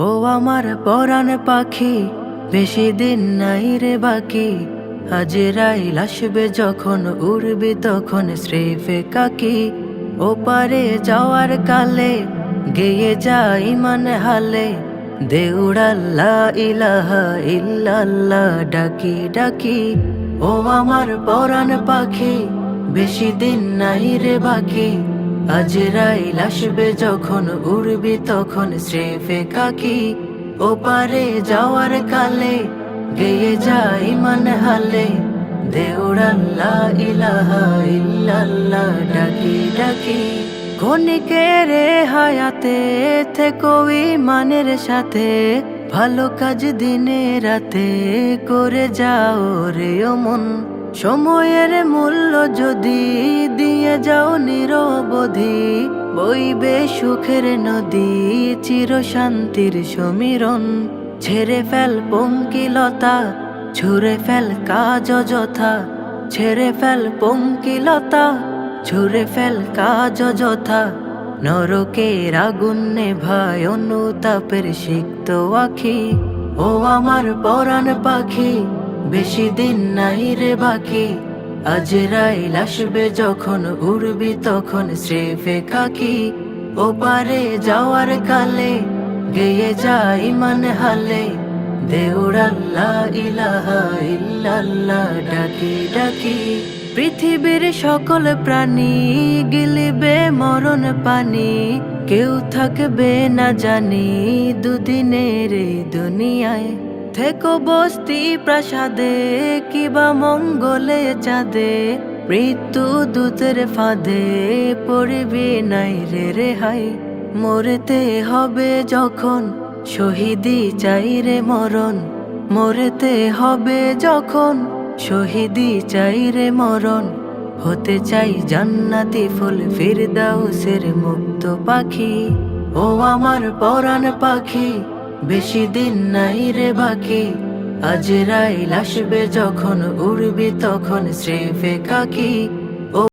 ও আমার পরাণ পাখি, বেশি দিন নাই রে বাকি। আজরাইল আসবে যখন, উড়বি তখন স্রেফ একাকি। ওপারে যাওয়ার কালে গেয়ে যা ইমান হালে, দেউড়াল্লা ইলাহা ইল্লাল্লাহ ডাকি ডাকি। ও আমার পরাণ পাখি, বেশি দিন নাই রে বাকি। আজরাইল আসবে যখন, উড়বি তখন স্রেফ একাকি। ওপারে যাওয়ার কালে গেয়ে যা ইমান হালে, দেউড়াল্লা ইলাহা ইল্লাল্লাহ ডাকি ডাকি। ক্ষণিকের হায়াতে থেকো ইমানের সাথে, ভালো কাজ দিনে রাতে করে যাও রে ও মন। সময়ের মূল্য যদি দিয়ে যাও নিরবধি, বইবে সুখের নদী চির শান্তির সমীরণ। ছেড়ে ফেল পঙ্কিলতা, ছুঁড়ে ফেল কাজ অযথা। ছেড়ে ফেল পঙ্কিলতা, ছুঁড়ে ফেল কাজ অযথা। নরকের আগুন নেভায় অনুতাপের সিক্ত আখি। ও আমার পরাণ পাখি, বেশি দিন নাই রে বাকি। আজরাইল আসবে যখন, উড়বি তখন স্রেফ একাকি। ওপারে যাওয়ার কালে গেয়ে যা ইমান হালে, দেউড়াল্লা ইলাহা ইল্লাল্লাহ ডাকি ডাকি। পৃথিবীর সকল প্রাণী গিলিবে মরণ পানি, কেউ থাকবে না জানি দুদিনের এই দুনিয়ায়। থেকো বস্তি প্রাসাদে কিবা মঙ্গলে চাঁদে, মৃত্যু দূতের ফাঁদে পড়বি নাই রে রেহাই। মরতে হবে যখন, শহীদি চাই রে মরণ। মরতে হবে যখন, শহীদি চাই রে মরণ। হতে চাই জান্নাতি ফুল ফিরদাউসের মুক্ত পাখি। ও আমার পরাণ পাখি, বেশি দিন নাই রে বাকি। আজরাইল আসবে যখন, উড়বি তখন স্রেফ একাকি।